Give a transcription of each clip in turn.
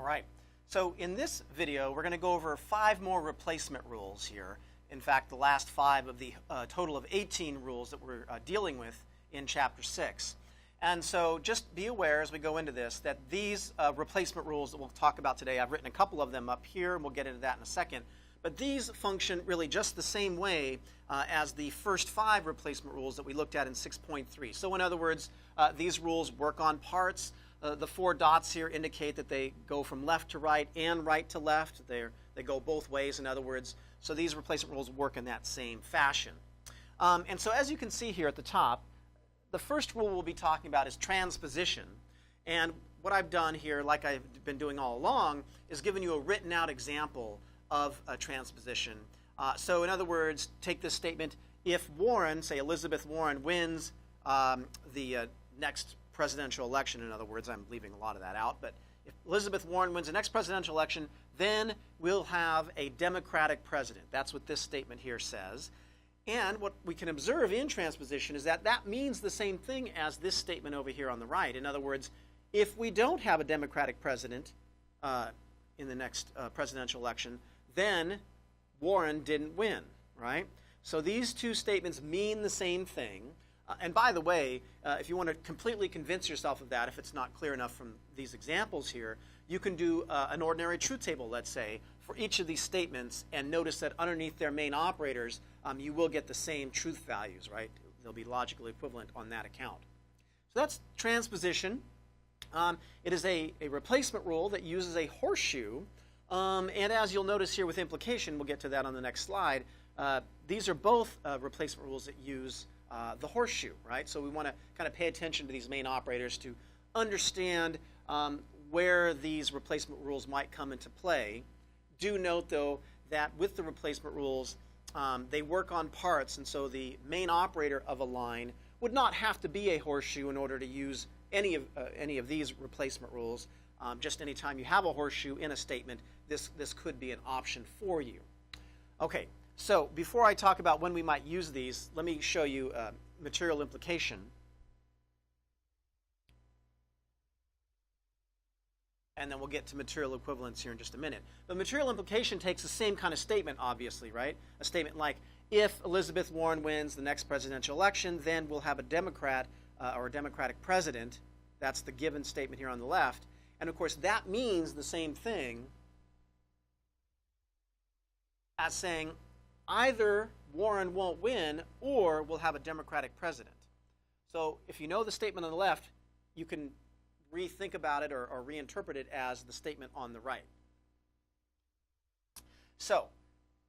right. So in this video, we're going to go over 5 more replacement rules here. In fact, the last 5 of the total of 18 rules that we're dealing with in Chapter 6. And so just be aware as we go into this that these replacement rules that we'll talk about today, I've written a couple of them up here, and we'll get into that in a second. But these function really just the same way as the first 5 replacement rules that we looked at in 6.3. So in other words, these rules work on parts. The 4 dots here indicate that they go from left to right and right to left. They go both ways, in other words. So these replacement rules work in that same fashion. And so as you can see here at the top, the first rule we'll be talking about is transposition. And what I've done here, like I've been doing all along, is given you a written out example of a transposition. So in other words, take this statement: if Warren, say Elizabeth Warren, wins the next presidential election, in other words, I'm leaving a lot of that out, but if Elizabeth Warren wins the next presidential election, then we'll have a Democratic president. That's what this statement here says. And what we can observe in transposition is that that means the same thing as this statement over here on the right. In other words, if we don't have a Democratic president in the next presidential election, then Warren didn't win, right? So these 2 statements mean the same thing. And by the way, if you want to completely convince yourself of that, if it's not clear enough from these examples here, you can do an ordinary truth table, let's say, for each of these statements, and notice that underneath their main operators, you will get the same truth values, right? They'll be logically equivalent on that account. So that's transposition. It is a replacement rule that uses a horseshoe. And as you'll notice here with implication, we'll get to that on the next slide, these are both replacement rules that use the horseshoe, right? So we want to kind of pay attention to these main operators to understand where these replacement rules might come into play. Do note, though, that with the replacement rules, they work on parts, and so the main operator of a line would not have to be a horseshoe in order to use any of these replacement rules. Just any time you have a horseshoe in a statement, this could be an option for you. Okay. So before I talk about when we might use these, let me show you material implication. And then we'll get to material equivalence here in just a minute. But material implication takes the same kind of statement, obviously, right? A statement like, if Elizabeth Warren wins the next presidential election, then we'll have a Democrat or a Democratic president. That's the given statement here on the left. And of course, that means the same thing as saying, either Warren won't win or we'll have a Democratic president. So if you know the statement on the left, you can rethink about it or reinterpret it as the statement on the right. So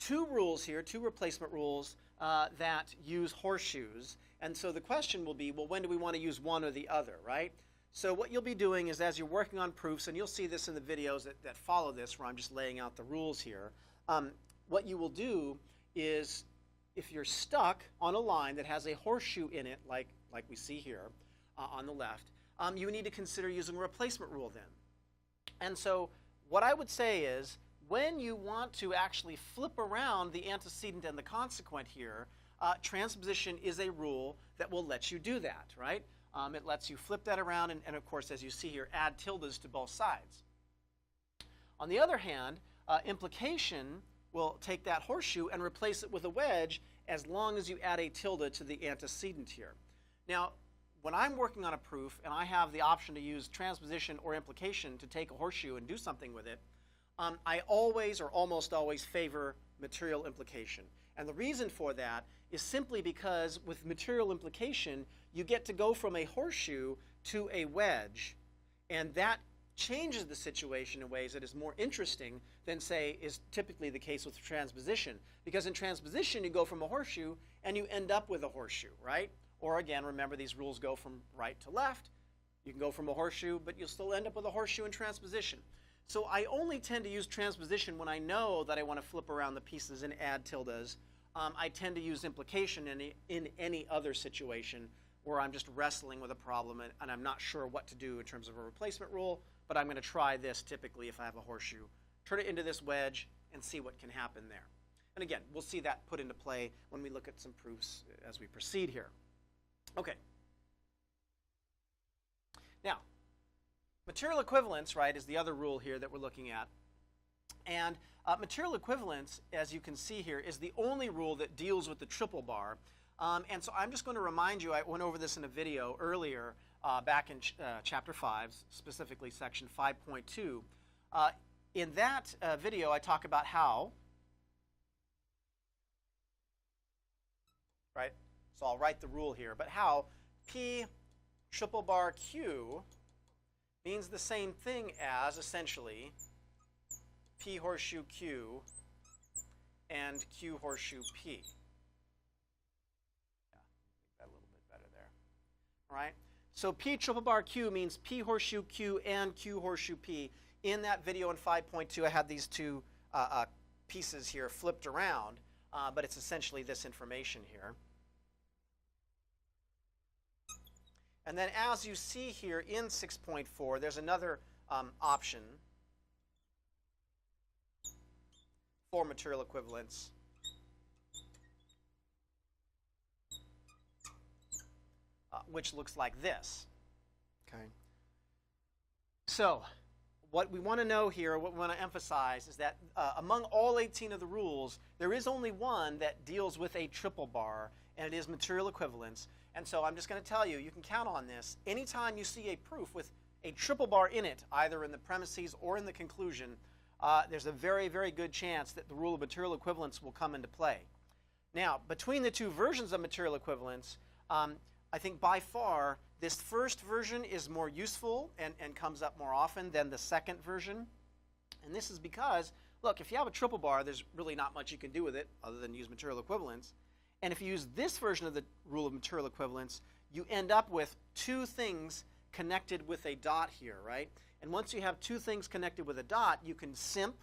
2 rules here, 2 replacement rules that use horseshoes. And so the question will be, well, when do we want to use one or the other, right? So what you'll be doing is, as you're working on proofs, and you'll see this in the videos that follow this, where I'm just laying out the rules here, what you will do is, if you're stuck on a line that has a horseshoe in it, like we see here on the left, you need to consider using a replacement rule then. And so what I would say is, when you want to actually flip around the antecedent and the consequent here, transposition is a rule that will let you do that, right? It lets you flip that around and of course, as you see here, add tildes to both sides. On the other hand, implication will take that horseshoe and replace it with a wedge as long as you add a tilde to the antecedent here. Now, when I'm working on a proof and I have the option to use transposition or implication to take a horseshoe and do something with it, I always or almost always favor material implication. And the reason for that is simply because with material implication, you get to go from a horseshoe to a wedge, and that changes the situation in ways that is more interesting than, say, is typically the case with transposition. Because in transposition, you go from a horseshoe and you end up with a horseshoe, right? Or again, remember, these rules go from right to left. You can go from a horseshoe, but you'll still end up with a horseshoe in transposition. So I only tend to use transposition when I know that I want to flip around the pieces and add tildes. I tend to use implication in any other situation where I'm just wrestling with a problem and I'm not sure what to do in terms of a replacement rule, but I'm going to try this typically if I have a horseshoe. Turn it into this wedge and see what can happen there. And again, we'll see that put into play when we look at some proofs as we proceed here. Okay. Now, Material equivalence, right, is the other rule here that we're looking at. And material equivalence, as you can see here, is the only rule that deals with the triple bar. And so I'm just going to remind you, I went over this in a video earlier back in Chapter 5, specifically Section 5.2. In that video, I talk about how, right, so I'll write the rule here, but how P triple bar Q means the same thing as, essentially, P horseshoe Q and Q horseshoe P. Yeah, make that a little bit better there. All right? So P triple bar Q means P horseshoe Q and Q horseshoe P. In that video in 5.2, I had these two pieces here flipped around, but it's essentially this information here. And then as you see here in 6.4, there's another option for material equivalence. Which looks like this. Okay. So what we want to know here, what we want to emphasize, is that among all 18 of the rules, there is only one that deals with a triple bar, and it is material equivalence. And so I'm just going to tell you, you can count on this. Anytime you see a proof with a triple bar in it, either in the premises or in the conclusion, there's a very, very good chance that the rule of material equivalence will come into play. Now, between the two versions of material equivalence, I think by far this first version is more useful and comes up more often than the second version. And this is because, look, if you have a triple bar, there's really not much you can do with it other than use material equivalence. And if you use this version of the rule of material equivalence, you end up with two things connected with a dot here, right? And once you have two things connected with a dot, you can simp.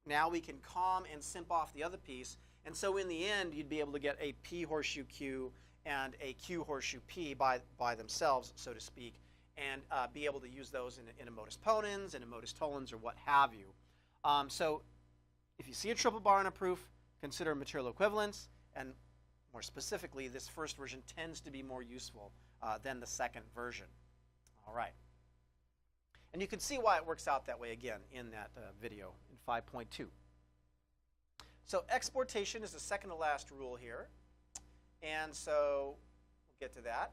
Now we can COM and simp off the other piece. And so in the end, you'd be able to get a P horseshoe Q and a Q horseshoe P by themselves, so to speak, and be able to use those in a modus ponens, in a modus tollens, or what have you. So if you see a triple bar in a proof, consider material equivalence, and more specifically, this first version tends to be more useful than the second version. All right. And you can see why it works out that way again in that video in 5.2. So exportation is the second to last rule here. And so we'll get to that.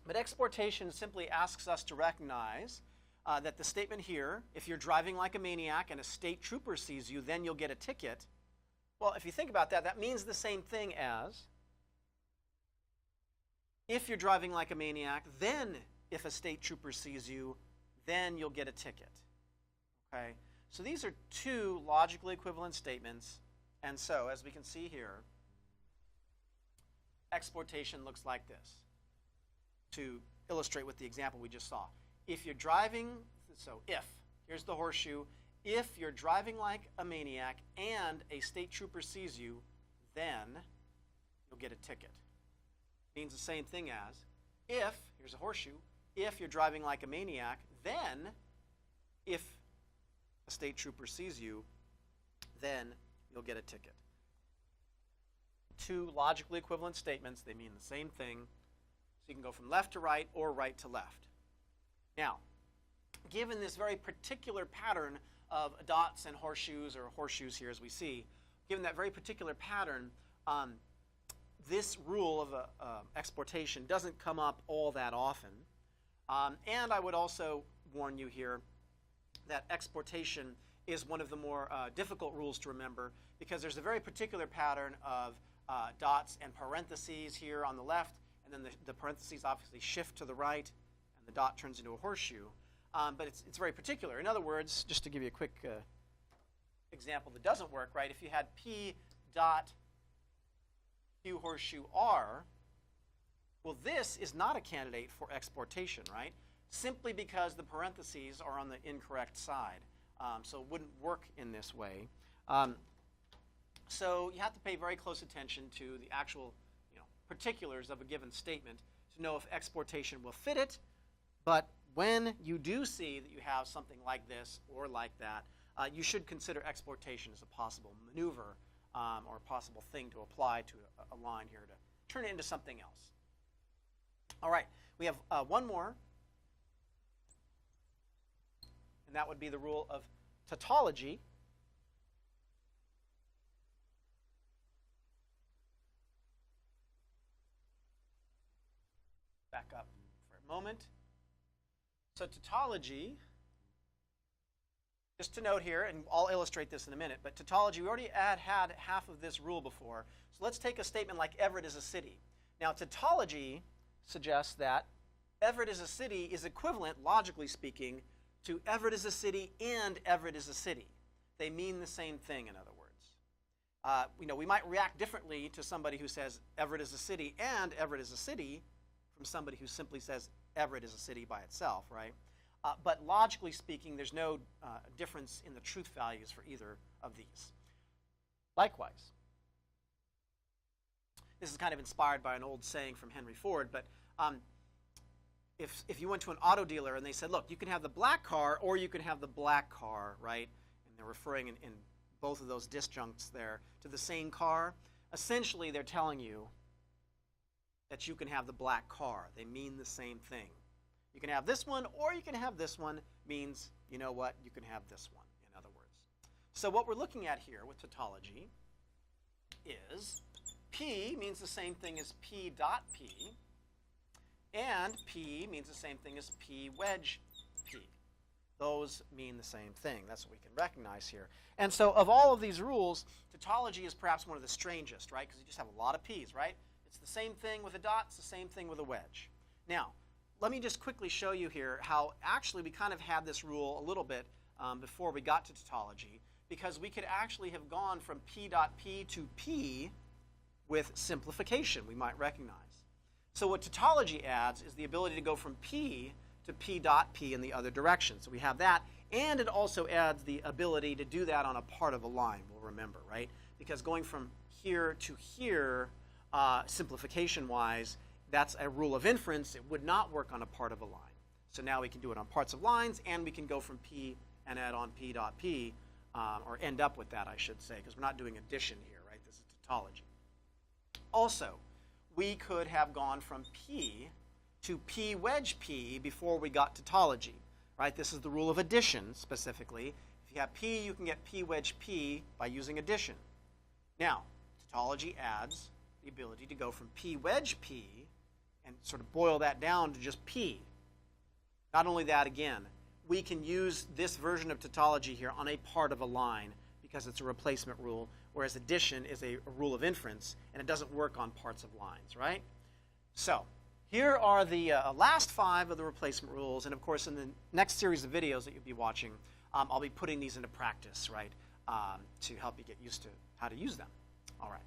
But exportation simply asks us to recognize that the statement here, if you're driving like a maniac and a state trooper sees you, then you'll get a ticket. Well, if you think about that, that means the same thing as if you're driving like a maniac, then if a state trooper sees you, then you'll get a ticket. Okay? So these are two logically equivalent statements. And so, as we can see here, exportation looks like this. To illustrate with the example we just saw. If you're driving, so if, here's the horseshoe, if you're driving like a maniac and a state trooper sees you, then you'll get a ticket. Means the same thing as if, here's a horseshoe, if you're driving like a maniac, then if a state trooper sees you, then you'll get a ticket. Two logically equivalent statements, they mean the same thing. So you can go from left to right or right to left. Now, given this very particular pattern of dots and horseshoes, or horseshoes here as we see, given that very particular pattern, this rule of exportation doesn't come up all that often. And I would also warn you here that exportation is one of the more difficult rules to remember, because there's a very particular pattern of dots and parentheses here on the left, and then the parentheses obviously shift to the right, and the dot turns into a horseshoe. But it's very particular. In other words, just to give you a quick example that doesn't work, right? If you had P dot Q horseshoe R, well, this is not a candidate for exportation, right? Simply because the parentheses are on the incorrect side. So it wouldn't work in this way. So you have to pay very close attention to the actual particulars of a given statement to know if exportation will fit it. But when you do see that you have something like this or like that, you should consider exportation as a possible maneuver or a possible thing to apply to a line here to turn it into something else. All right, we have one more that would be the rule of tautology. Back up for a moment. So tautology, just to note here, and I'll illustrate this in a minute, but tautology, we already had half of this rule before. So let's take a statement like Everett is a city. Now, tautology suggests that Everett is a city is equivalent, logically speaking, to Everett is a city and Everett is a city. They mean the same thing, in other words. We might react differently to somebody who says Everett is a city and Everett is a city from somebody who simply says Everett is a city by itself, right? But logically speaking, there's no difference in the truth values for either of these. Likewise, this is kind of inspired by an old saying from Henry Ford, but if you went to an auto dealer and they said, look, you can have the black car or you can have the black car, right? And they're referring in both of those disjuncts there to the same car. Essentially, they're telling you that you can have the black car. They mean the same thing. You can have this one or you can have this one means, you know what, you can have this one, in other words. So what we're looking at here with tautology is P means the same thing as P dot P, and P means the same thing as P wedge P. Those mean the same thing. That's what we can recognize here. And so of all of these rules, tautology is perhaps one of the strangest, right? Because you just have a lot of P's, right? It's the same thing with a dot. It's the same thing with a wedge. Now, let me just quickly show you here how actually we kind of had this rule a little bit before we got to tautology, because we could actually have gone from P dot P to P with simplification, we might recognize. So what tautology adds is the ability to go from P to P dot P in the other direction. So we have that, and it also adds the ability to do that on a part of a line, we'll remember, right? Because going from here to here, simplification-wise, that's a rule of inference. It would not work on a part of a line. So now we can do it on parts of lines, and we can go from P and add on P dot P, or end up with that, I should say, because we're not doing addition here, right? This is tautology. Also, we could have gone from P to P wedge P before we got tautology, right? This is the rule of addition, specifically. If you have P, you can get P wedge P by using addition. Now, tautology adds the ability to go from P wedge P and sort of boil that down to just P. Not only that, again, we can use this version of tautology here on a part of a line because it's a replacement rule, whereas addition is a rule of inference, and it doesn't work on parts of lines, right? So here are the last 5 of the replacement rules, and of course in the next series of videos that you'll be watching, I'll be putting these into practice, right, to help you get used to how to use them. All right.